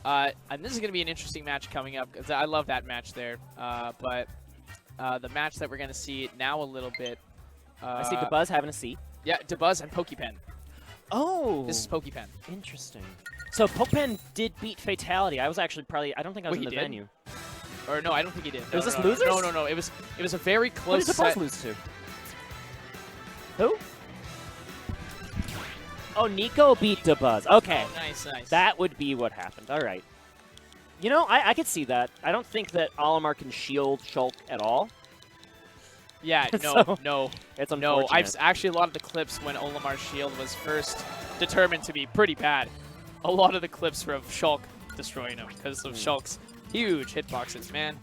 And this is going to be an interesting match coming up, because I love that match there. But the match that we're going to see now a little bit. I see Dabuz having a seat. Yeah, Dabuz and Pokepen. Oh. This is Pokepen. Interesting. So Pokepen did beat Fatality. I was actually I don't think I was in the did? venue. Or no, I don't think he did. No, Was this no, losers? No. It was a very close Who did set. Dabuz lose to? Who? Oh, Nico beat Dabuz. Okay. Oh, nice. That would be what happened. All right. You know, I could see that. I don't think that Olimar can shield Shulk at all. Yeah, So, no. It's unfortunate. No, I've actually a lot of the clips when Olimar's shield was first determined to be pretty bad. A lot of the clips were of Shulk destroying him because of Shulk's huge hitboxes, man.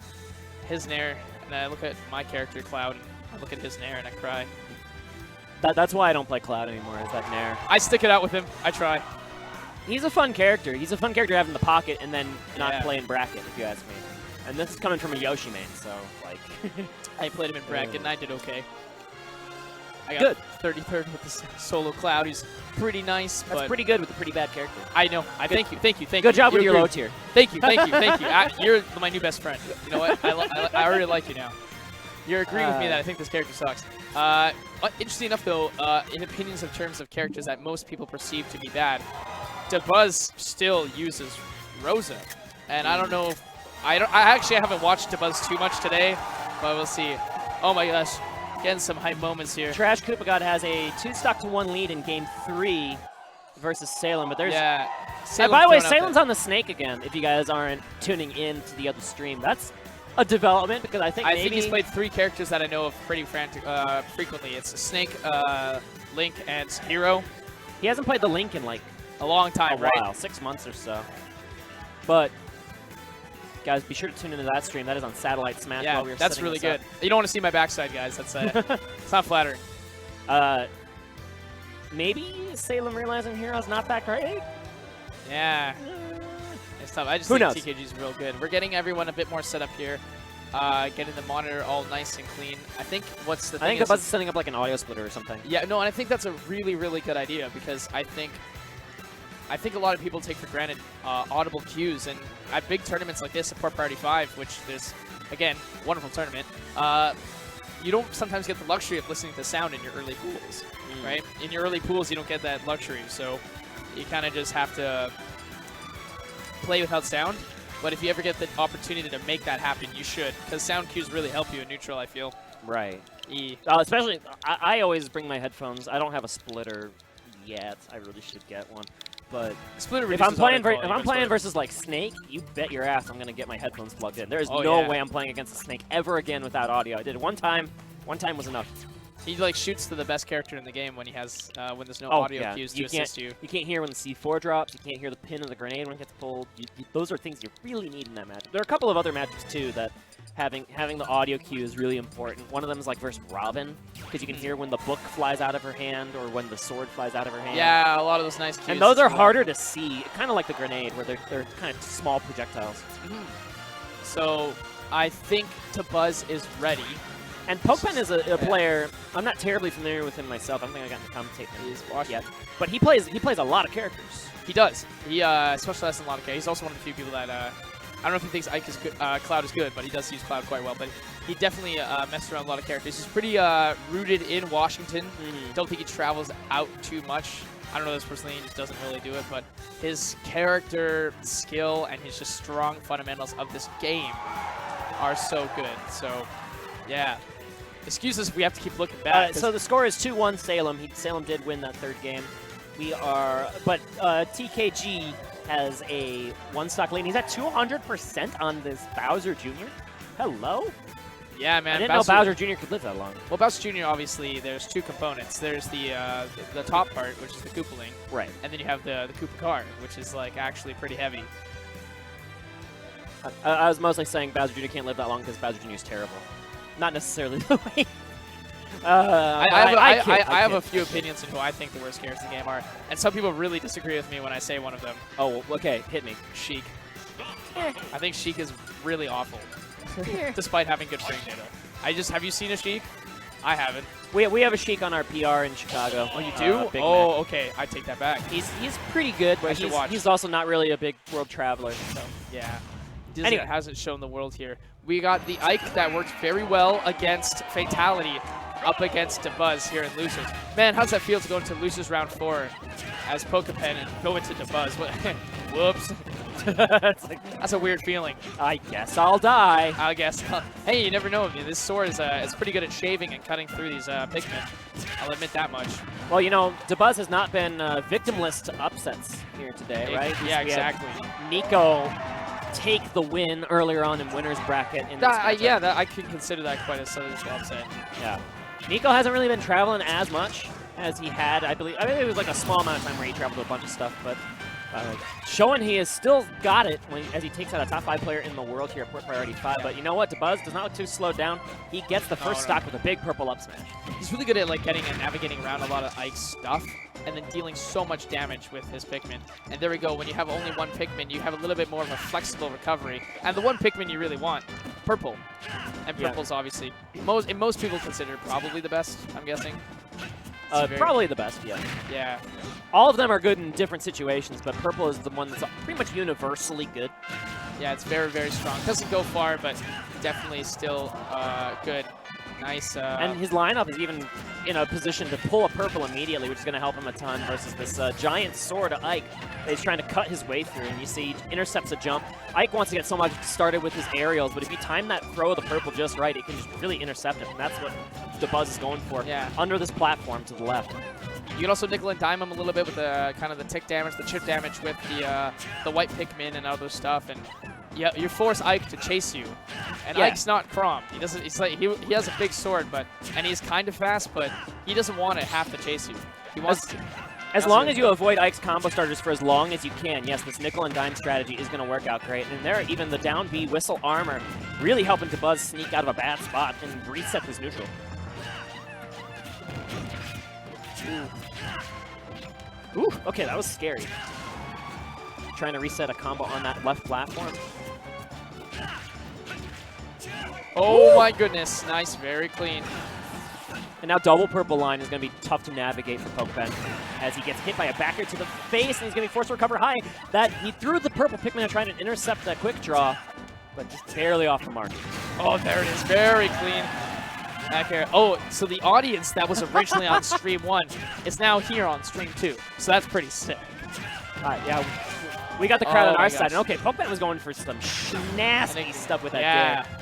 His Nair, and I look at my character Cloud, and I look at his Nair and I cry. That's why I don't play Cloud anymore, is that Nair. I stick it out with him. I try. He's a fun character. He's a fun character to have in the pocket and then not play in bracket, if you ask me. And this is coming from a Yoshi main, so, like... I played him in bracket, and I did okay. I got Good. 33rd with this solo Cloud. He's pretty nice, That's but pretty good with a pretty bad character. I know. Thank you. Good job with You your agree. low tier. Thank you. You're my new best friend. You know what? I already like you now. You're agreeing with me that I think this character sucks. Interesting enough, though, in opinions of terms of characters that most people perceive to be bad, Dabuz still uses Rosa, and I don't know if I actually haven't watched Dabuz too much today, but we'll see. Oh my gosh, getting some hype moments here. Trash Koopa God has a 2-1 lead in Game 3 versus Salem, but there's... Yeah. By the way, Salem's on the snake again, if you guys aren't tuning in to the other stream. That's a development, because I think maybe... he's played 3 characters that I know of pretty frequently. It's Snake, Link, and Hero. He hasn't played the Link in, like, a long time, a while, 6 months or so. But... guys, be sure to tune into that stream. That is on Satellite Smash. Yeah, while we were that's setting really this good. up. You don't want to see my backside, guys. That's it's not flattering. Maybe Salem realizing Hero's not that great? Yeah. It's tough. I just Who think knows? TKG's real good. We're getting everyone a bit more set up here. Getting the monitor all nice and clean. I think what's the thing I think the Buzz is setting up like an audio splitter or something. Yeah, no, and I think that's a really, really good idea, because I think a lot of people take for granted audible cues, and at big tournaments like this, Support Priority 5, which is, again, wonderful tournament, you don't sometimes get the luxury of listening to sound in your early pools, right? In your early pools, you don't get that luxury, so you kind of just have to play without sound. But if you ever get the opportunity to make that happen, you should, because sound cues really help you in neutral, I feel. Right. Especially, I always bring my headphones. I don't have a splitter yet. I really should get one. But if I'm playing versus like Snake, you bet your ass I'm gonna get my headphones plugged in. There is no way I'm playing against a Snake ever again without audio. I did it one time. One time was enough. He like shoots to the best character in the game when he has when there's no audio cues to assist you. You can't hear when the C4 drops. You can't hear the pin of the grenade when it gets pulled. Those are things you really need in that match. There are a couple of other matches too that having the audio cue is really important. One of them is like versus Robin, because you can hear when the book flies out of her hand or when the sword flies out of her hand. Yeah, a lot of those nice cues. And those are harder to see, kind of like the grenade, where they're kind of small projectiles. So I think Dabuz is ready. And Pokepen is a player. I'm not terribly familiar with him myself. I don't think I got to commentate him yet. But he plays a lot of characters. He does. He specializes in a lot of characters. He's also one of the few people that I don't know if he thinks Ike is good, Cloud is good, but he does use Cloud quite well. But he definitely messes around a lot of characters. He's pretty rooted in Washington. Don't think he travels out too much. I don't know this personally, he just doesn't really do it. But his character skill and his just strong fundamentals of this game are so good. So, yeah. Excuse us if we have to keep looking back. So the score is 2-1 Salem. Salem did win that third game. But TKG has a one-stock lead. He's at 200% on this Bowser Jr. Hello? Yeah, man. I didn't know Bowser Jr. could live that long. Well, Bowser Jr. obviously, there's two components. There's the top part, which is the Koopaling. Right. And then you have the Koopa car, which is like actually pretty heavy. I was mostly saying Bowser Jr. can't live that long because Bowser Jr. is terrible. Not necessarily the way. I have a few opinions on who I think the worst characters in the game are, and some people really disagree with me when I say one of them. Oh, okay, hit me. Sheik. I think Sheik is really awful, despite having good frame data. Have you seen a Sheik? I haven't. We have a Sheik on our PR in Chicago. Oh, you do? Oh, okay. I take that back. He's pretty good, but he's also not really a big world traveler. So. Yeah. Anyway, hasn't shown the world here. We got the Ike that worked very well against Fatality up against Dabuz here in Losers. Man, how's that feel to go into Losers round 4 as pokepen and go into Dabuz? Whoops. That's a weird feeling. I guess I'll die. I guess. Hey, you never know. I mean, this sword is pretty good at shaving and cutting through these Pikmin. I'll admit that much. Well, you know, Dabuz has not been victimless to upsets here today, right? Yeah, exactly. Nico take the win earlier on in winner's bracket. In this I could consider that quite a substantial upset. Yeah. Nico hasn't really been traveling as much as he had, I believe. I mean, it was like a small amount of time where he traveled to a bunch of stuff, but showing he has still got it as he takes out a top 5 player in the world here at Port Priority 5. But you know what? Dabuz does not look too slowed down. He gets the first stock with a big purple up smash. He's really good at like getting and navigating around a lot of Ike's stuff and then dealing so much damage with his Pikmin. And there we go. When you have only one Pikmin, you have a little bit more of a flexible recovery. And the one Pikmin you really want, purple. And purple's obviously most people consider probably the best, I'm guessing. Probably the best, yeah. Yeah. All of them are good in different situations, but purple is the one that's pretty much universally good. Yeah, it's very, very strong. Doesn't go far, but definitely still good. Nice. And his lineup is even in a position to pull a purple immediately, which is going to help him a ton versus this giant sword of Ike that he's trying to cut his way through. And you see he intercepts a jump. Ike wants to get so much started with his aerials, but if you time that throw of the purple just right, it can just really intercept him. And that's what Dabuz is going for under this platform to the left. You can also nickel and dime him a little bit with the kind of the tick damage, the chip damage with the white Pikmin and other stuff. And yeah, you force Ike to chase you, and Ike's not Crom. He doesn't. It's like he has a big sword, and he's kind of fast, but he doesn't want to have to chase you. He wants to. As long as you avoid Ike's combo starters for as long as you can, yes, this nickel and dime strategy is going to work out great. And there, even the down B whistle armor really helping Dabuz sneak out of a bad spot and reset his neutral. Ooh, okay, that was scary. Trying to reset a combo on that left platform. Oh my goodness, nice, very clean. And now double purple line is going to be tough to navigate for pokepen as he gets hit by a backer to the face, and he's going to be forced to recover high. That he threw the purple Pikmin trying to intercept that quick draw, but just barely off the mark. Oh, there it is, very clean. Back here. Oh, so the audience that was originally on stream 1 is now here on stream 2. So that's pretty sick. Yeah, we got the crowd on our side. And okay, pokepen was going for some nasty stuff with that dare.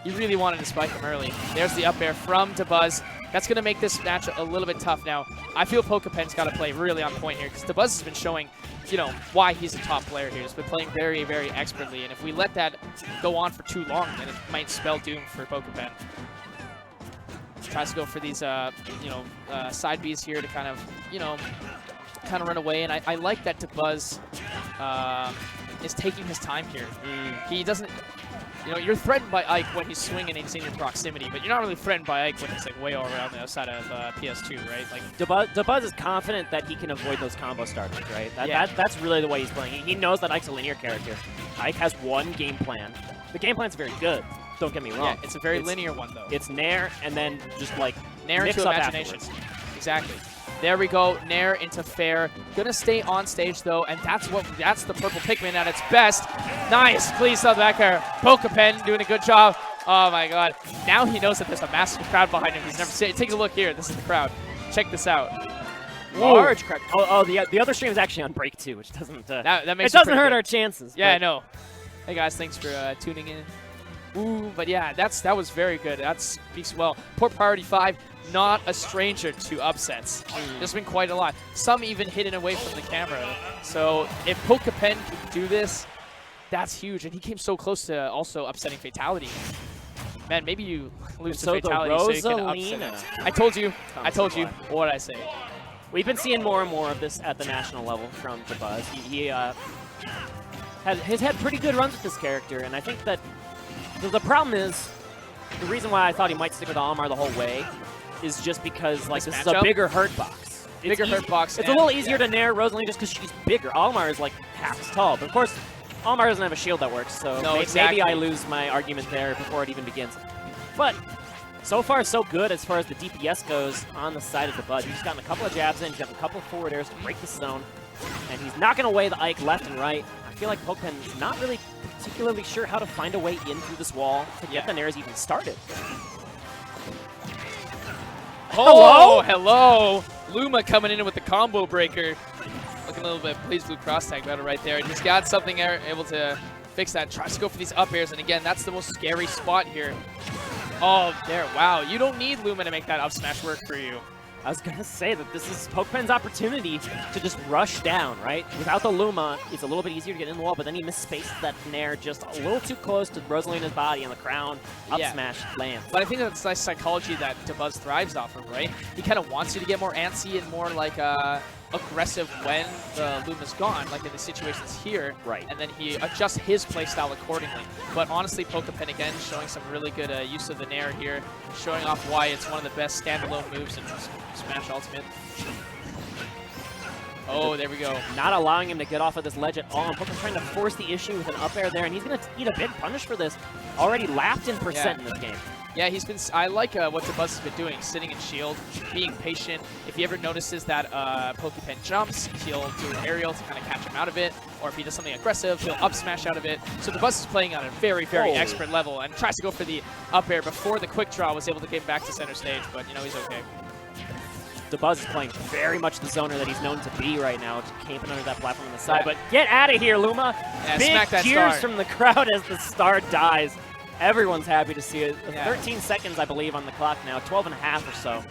You really wanted to spike him early. There's the up air from Dabuz. That's going to make this match a little bit tough now. I feel pokepen's got to play really on point here because Dabuz has been showing, you know, why he's a top player here. He's been playing very, very expertly. And if we let that go on for too long, then it might spell doom for pokepen. Tries to go for these, side Bs here to kind of, run away. And I like that Dabuz is taking his time here. He doesn't, you're threatened by Ike when he's swinging and he's in your proximity, but you're not really threatened by Ike when he's like way over on the other side of PS2, right? Like Dabuz is confident that he can avoid those combo starters, right? That's really the way he's playing. He knows that Ike's a linear character. Ike has one game plan. The game plan's very good. Don't get me wrong. Yeah, it's a very linear one, though. It's Nair, and then just, like, Nair mix into up imagination. afterwards. Exactly. There we go. Nair into fair. Gonna stay on stage, though, and that's the purple Pikmin at its best. Nice. Please up back there. Pokepen doing a good job. Oh, my God. Now he knows that there's a massive crowd behind him. He's never seen it. Take a look here. This is the crowd. Check this out. Large crowd. Oh, the other stream is actually on break, too, which doesn't that makes it doesn't hurt our chances. Yeah, I know. Hey, guys. Thanks for tuning in. Ooh, but yeah, that was very good. That speaks well. Port Priority 5, not a stranger to upsets. There's been quite a lot. Some even hidden away from the camera. So if pokepen can do this, that's huge. And he came so close to also upsetting Fatality. Man, maybe you lose to Fatality so you can upset it. I told you. What did I say? We've been seeing more and more of this at the national level from Dabuz. He has had pretty good runs with this character, and I think that the problem is, the reason why I thought he might stick with Olimar the whole way is just because, like, this is a bigger hurt box. Hurt box. It's a little easier to nair Rosalina just because she's bigger. Olimar is, like, half as tall. But, of course, Olimar doesn't have a shield that works, so maybe I lose my argument there before it even begins. But So far, so good as far as the DPS goes on the side of Dabuz. He's gotten a couple of jabs in, he's gotten a couple of forward airs to break the zone, and he's knocking away the Ike left and right. I feel like pokepen is not really particularly sure how to find a way in through this wall to get the nairs even started. Oh, hello! Luma coming in with the combo breaker. Looking a little bit pleased blue cross tag battle right there. Just got something able to fix that. Tries to go for these up airs, and again, that's the most scary spot here. Oh, there. Wow. You don't need Luma to make that up smash work for you. I was going to say that this is pokepen's opportunity to just rush down, right? Without the Luma, it's a little bit easier to get in the wall, but then he misspaces that nair just a little too close to Rosalina's body, and the crown up smash lands. But I think that's nice psychology that Dabuz thrives off of, right? He kind of wants you to get more antsy and more like aggressive when the Luma's gone, like in the situations here. Right. And then he adjusts his playstyle accordingly. But honestly, pokepen again showing some really good use of the nair here, showing off why it's one of the best standalone moves in Smash Ultimate. Oh, there we go. Not allowing him to get off of this ledge at all. And pokepen's trying to force the issue with an up air there, and he's going to eat a big punish for this. Already lapped in percent in this game. Yeah, he's been. I like what Dabuz has been doing, sitting in shield, being patient. If he ever notices that pokepen jumps, he'll do an aerial to kind of catch him out of it. Or if he does something aggressive, he'll up smash out of it. So Dabuz is playing on a very, very expert level and tries to go for the up air before the quick draw was able to get him back to center stage. But, you know, he's okay. Dabuz is playing very much the zoner that he's known to be right now, just camping under that platform on the side. But get out of here, Luma! Yeah, big smack that cheers star from the crowd as the star dies. Everyone's happy to see it. 13 seconds, I believe, on the clock now. 12 and a half or so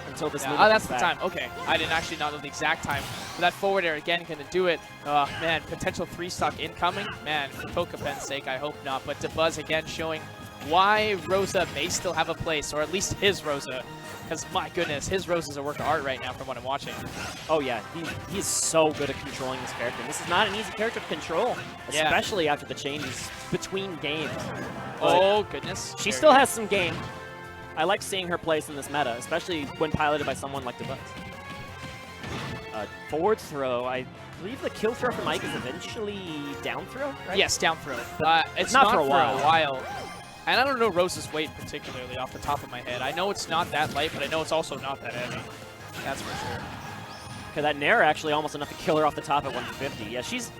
until this Luma that's the back. time. Okay. I didn't actually know the exact time. But that forward air, again, going to do it. Oh, man, potential 3-stock incoming. Man, for pokepen's sake, I hope not. But Dabuz, again, showing why Rosa may still have a place, or at least his Rosa. Because, my goodness, his Rosa is a work of art right now from what I'm watching. Oh, yeah. He's so good at controlling this character. This is not an easy character to control, especially after the changes between games. Oh, goodness. She still has some game. I like seeing her place in this meta, especially when piloted by someone like Dabuz. Forward throw. I believe the kill throw from Ike is eventually down throw, right? Yes, down throw. It's not for a while. And I don't know Rosa's weight particularly off the top of my head. I know it's not that light, but I know it's also not that heavy. That's for sure. Okay, that nair actually almost enough to kill her off the top at 150. Yeah, she's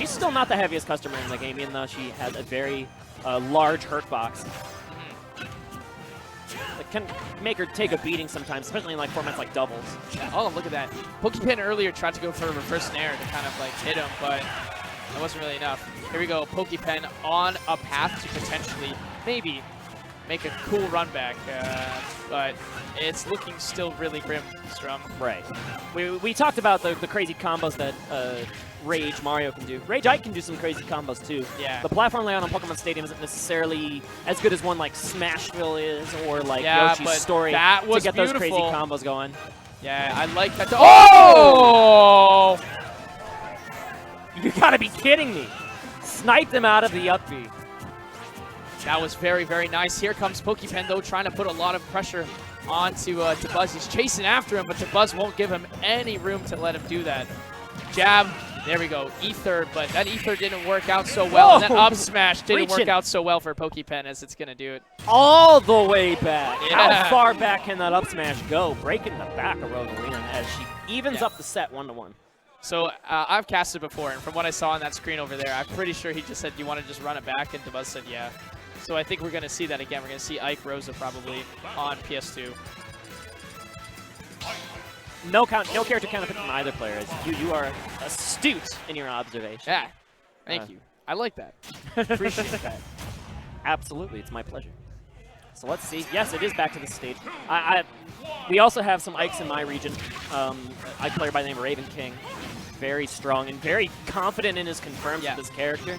still not the heaviest customer in the game, even though she has a very large hurt box. It can make her take a beating sometimes, especially in like formats like doubles. Yeah, oh, look at that. Pokepen earlier tried to go for a reverse nair to kind of like hit him, but it wasn't really enough. Here we go, Pokepen on a path to potentially, maybe, make a cool run back, but it's looking still really grim, Strum. Right. We talked about the crazy combos that Rage Mario can do. Rage Ike can do some crazy combos too. Yeah. The platform layout on Pokemon Stadium isn't necessarily as good as one like Smashville is, or like Yoshi's Story that was to get beautiful. those crazy combos going. Yeah, I like that. Oh! You gotta be kidding me! Sniped him out of the up B. That was very, very nice. Here comes Pokepen, though, trying to put a lot of pressure onto Dabuz. He's chasing after him, but Dabuz won't give him any room to let him do that. Jab. There we go. Ether, but that Ether didn't work out so well. And that up smash didn't work out so well for Pokepen as it's going to do it. All the way back. Yeah. How far back can that up smash go? Breaking the back of Rosalina as she evens up the set 1-1. So I've casted before, and from what I saw on that screen over there, I'm pretty sure he just said, "Do you want to just run it back?" And Dabuz said, "Yeah." So I think we're going to see that again. We're going to see Ike Rosa probably on PS2. No character counter pick from either player. You are astute in your observation. Yeah, thank you. I like that. Appreciate that. Absolutely, it's my pleasure. So let's see. Yes, it is back to the stage. We also have some Ikes in my region. Ike player by the name of Raven King. Very strong and very confident in his confirms with his character.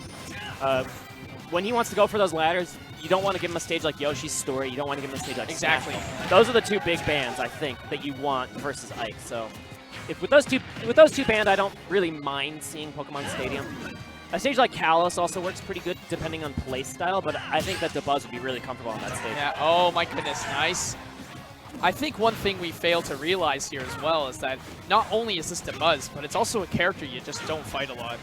When he wants to go for those ladders, you don't want to give him a stage like Yoshi's Story. You don't want to give him a stage like Exactly. Smash. Those are the two big bands, I think, that you want versus Ike. So if with those two bands, I don't really mind seeing Pokemon Stadium. A stage like Kalos also works pretty good depending on play style, but I think that Dabuz would be really comfortable on that stage. Yeah, oh my goodness, nice. I think one thing we fail to realize here as well is that not only is this Dabuz, but it's also a character you just don't fight a lot.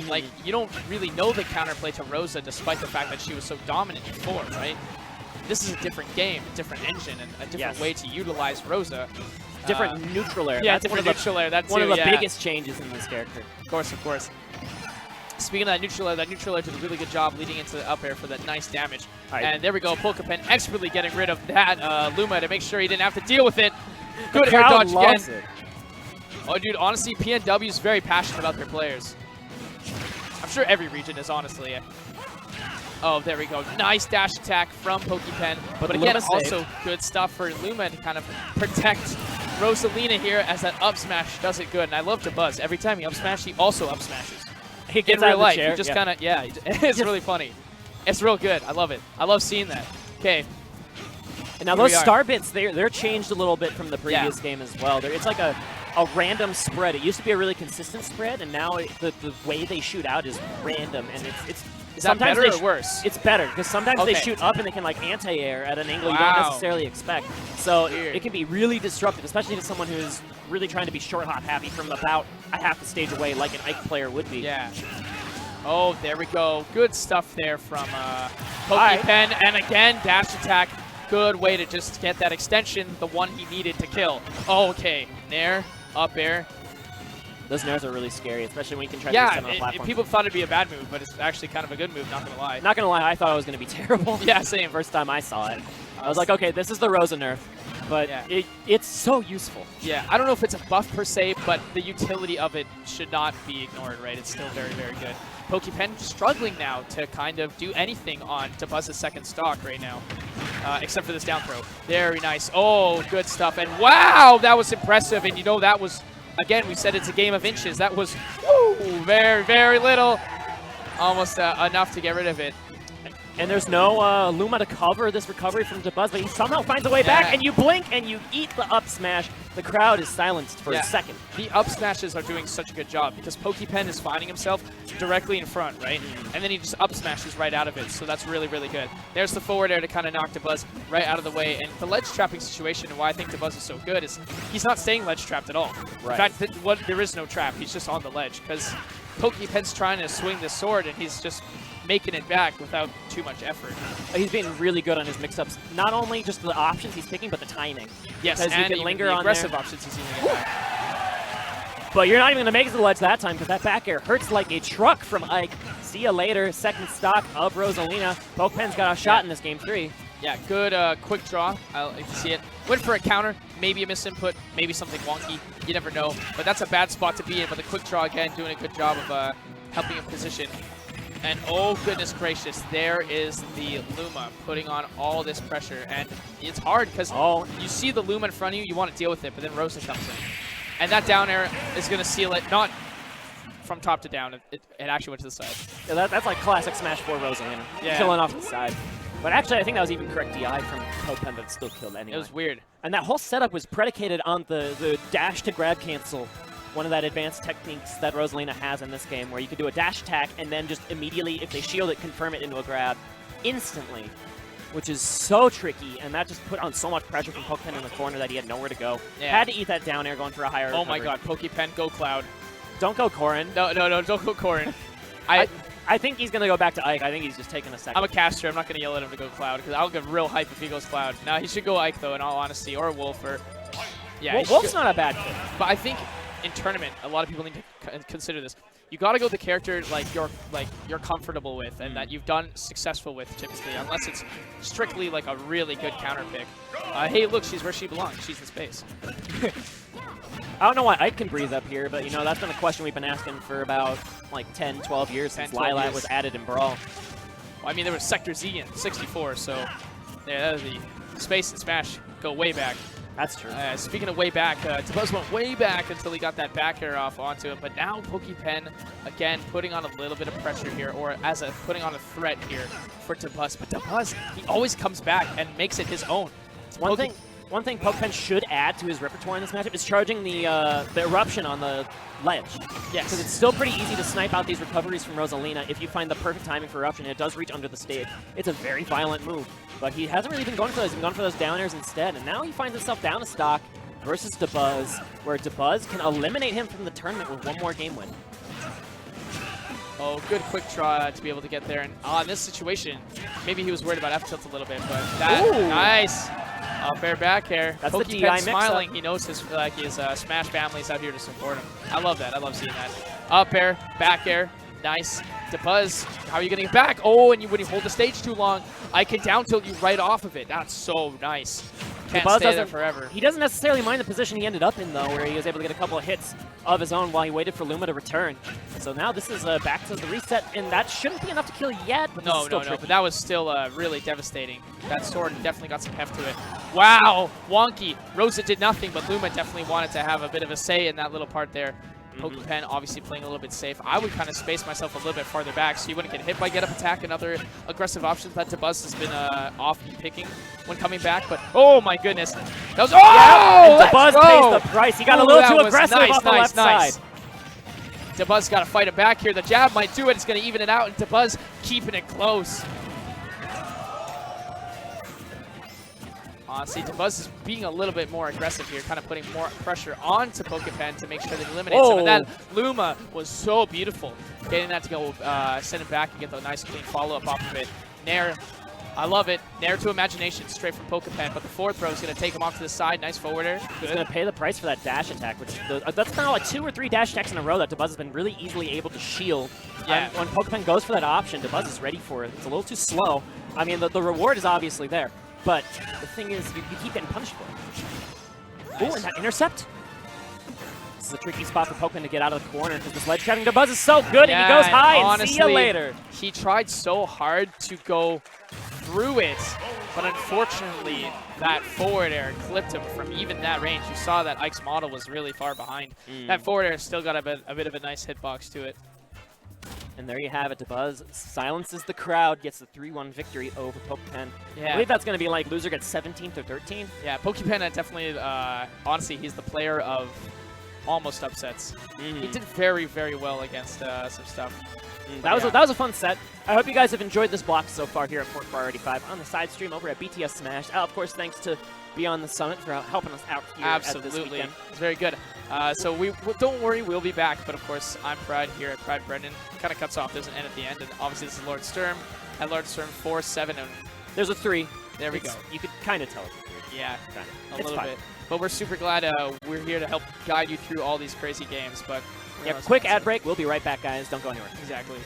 Like, you don't really know the counterplay to Rosa despite the fact that she was so dominant before, right? this is a different game, a different engine, and a different way to utilize Rosa. Different neutral air. Yeah, that's different neutral air. That's one of the biggest changes in this character. Of course, of course. Speaking of that neutral air did a really good job leading into the up air for that nice damage. Right. And there we go, pokepen expertly getting rid of that Luma to make sure he didn't have to deal with it. Good air dodge again. Oh, dude, honestly, PNW is very passionate about their players. I'm sure every region is, honestly. Oh, there we go. Nice dash attack from pokepen. But again, also good stuff for Luma to kind of protect Rosalina here as that up smash does it good. And I love Dabuz. Every time he up smash, he also up smashes. He gets in real life, he just kind of, it's really funny. It's real good. I love it. I love seeing that. Okay. And now those star bits, they're changed a little bit from the previous game as well. It's like a random spread. It used to be a really consistent spread, and now the way they shoot out is random, and it's is that better or worse? It's better, because sometimes they shoot up and they can like anti-air at an angle you don't necessarily expect. So it can be really disruptive, especially to someone who's really trying to be short hop happy from about a half a stage away like an Ike player would be. Yeah. Oh, there we go. Good stuff there from pokepen. And again, dash attack. Good way to just get that extension, the one he needed to kill. Oh, okay. Nair, up air. Those nairs are really scary, especially when you can try to use them on a platform. People thought it'd be a bad move, but it's actually kind of a good move, not gonna lie. Not gonna lie, I thought it was gonna be terrible. Yeah, same. First time I saw it. I was like, okay, this is the Rosa nerf, but it's so useful. Yeah, I don't know if it's a buff per se, but the utility of it should not be ignored, right? It's still very, very good. pokepen struggling now to kind of do anything on Dabuz's second stock right now, except for this down throw. Very nice. Oh, good stuff. And wow, that was impressive. And you know, that was, again, we said it's a game of inches. That was very, very little. Almost enough to get rid of it. And there's no Luma to cover this recovery from Dabuz, but he somehow finds a way back, and you blink, and you eat the up smash. The crowd is silenced for a second. The up smashes are doing such a good job, because pokepen is finding himself directly in front, right? And then he just up smashes right out of it, so that's really, really good. There's the forward air to kind of knock Dabuz right out of the way, and the ledge trapping situation, and why I think Dabuz is so good, is he's not staying ledge trapped at all. Right. In fact, there is no trap, he's just on the ledge, because pokepen's trying to swing the sword, and he's just making it back without too much effort. He's been really good on his mix-ups. Not only just the options he's picking, but the timing. Yes, because and you can linger on aggressive there. options he's using. But you're not even going to make it to the ledge that time, because that back air hurts like a truck from Ike. See ya later. Second stock of Rosalina. pokepen's got a shot in this game 3. Yeah, good quick draw. You can see it. Went for a counter, maybe a misinput, maybe something wonky. You never know. But that's a bad spot to be in. But the quick draw, again, doing a good job of helping him position. And oh, goodness gracious, there is the Luma putting on all this pressure. And it's hard because you see the Luma in front of you, you want to deal with it, but then Rosa comes in. And that down air is going to seal it, not from top to down. It actually went to the side. Yeah, that's like classic Smash 4 Rosalina. Yeah. Killing off the side. But actually, I think that was even correct DI from pokepen, but still killed anyway. It was weird. And that whole setup was predicated on the dash to grab cancel. One of that advanced techniques that Rosalina has in this game, where you could do a dash attack and then just immediately, if they shield it, confirm it into a grab instantly, which is so tricky, and that just put on so much pressure from pokepen in the corner that he had nowhere to go. Yeah. Had to eat that down air going for a higher recovery. My god, pokepen, go Cloud. Don't go Corrin. No, don't go Corrin. I think he's going to go back to Ike. I think he's just taking a second. I'm a caster. I'm not going to yell at him to go Cloud, because I'll get real hype if he goes Cloud. No, he should go Ike, though, in all honesty, or Wolf. Or, yeah, Wolf's not a bad pick. But I think in tournament, a lot of people need to consider this. You got to go the character you're comfortable with and that you've done successful with typically, unless it's strictly like a really good counter pick. Hey, look, she's where she belongs. She's in space. I don't know why Ike can breathe up here, but you know that's been a question we've been asking for about like 10, 12 years since Lilat was added in Brawl. Well, I mean, there was Sector Z in 64, so yeah, the space and Smash go way back. That's true. Speaking of way back, Dabuz went way back until he got that back air off onto him. But now pokepen, again, putting on a little bit of pressure here, or putting on a threat here for Dabuz. But Dabuz, he always comes back and makes it his own. One thing pokepen should add to his repertoire in this matchup is charging the eruption on the ledge. Yes. Because it's still pretty easy to snipe out these recoveries from Rosalina if you find the perfect timing for eruption, and it does reach under the stage. It's a very violent move, but he hasn't really been going for those. He's been going for those down airs instead, and now he finds himself down a stock versus Dabuz, where Dabuz can eliminate him from the tournament with one more game win. Oh, good quick draw to be able to get there. And in this situation, maybe he was worried about F tilt a little bit, but that nice. Up air back air. That's the DI Pokepen mix smiling. up. He knows his Smash family is out here to support him. I love that. I love seeing that. Up air, back air. Nice. Dabuz, how are you getting it back? Oh, and when you hold the stage too long, I can down tilt you right off of it. That's so nice. Can't stay there forever. He doesn't necessarily mind the position he ended up in, though, where he was able to get a couple of hits of his own while he waited for Luma to return. So now this is back to the reset, and that shouldn't be enough to kill yet, but No, but that was still really devastating. That sword definitely got some heft to it. Wow, wonky. Rosa did nothing, but Luma definitely wanted to have a bit of a say in that little part there. Pokepen obviously playing a little bit safe. I would kind of space myself a little bit farther back so you wouldn't get hit by get up attack and other aggressive options that Dabuz has been often picking when coming back. But oh my goodness, that was and Dabuz pays the price. He got a little too aggressive off the left side. Dabuz got to fight it back here. The jab might do it. It's going to even it out, and Dabuz keeping it close. See, Dabuz is being a little bit more aggressive here, kind of putting more pressure onto Pokepen to make sure that he eliminates him. And that Luma was so beautiful, getting that to go send it back and get the nice clean follow-up off of it. Nair, I love it. Nair to imagination straight from Pokepen, but the forward throw is going to take him off to the side. Nice forwarder. He's going to pay the price for that dash attack, which that's now like 2 or 3 dash attacks in a row that Dabuz has been really easily able to shield. Yeah. And when Pokepen goes for that option, Dabuz is ready for it. It's a little too slow. I mean, the reward is obviously there. But the thing is, you keep getting punished for it. Nice. Ooh, and that intercept. This is a tricky spot for Pokepen to get out of the corner because this ledge trapping Dabuz is so good, and he goes high, honestly, and see you later. He tried so hard to go through it, but unfortunately, that forward air clipped him from even that range. You saw that Ike's model was really far behind. That forward air still got a bit of a nice hitbox to it. And there you have it. Dabuz silences the crowd, gets the 3-1 victory over Pokepen. Yeah. I believe that's going to be like loser gets 17th or 13th. Yeah, Pokepen definitely, honestly, he's the player of almost upsets. He did very, very well against some stuff. That was a fun set. I hope you guys have enjoyed this block so far here at Port Priority 5 on the side stream over at BTS Smash. Of course, thanks to Beyond the Summit for helping us out here at this weekend. It's very good. So don't worry, we'll be back. But of course, I'm Pride here at Pride Brendan. Kind of cuts off. There's an N at the end, and obviously this is Lord Sturm. At Lord Sturm 4-7, and there's a 3. There we go. You could kind of tell it's a 3. Yeah, a little bit. But we're super glad we're here to help guide you through all these crazy games. But quick ad break. We'll be right back, guys. Don't go anywhere. Exactly.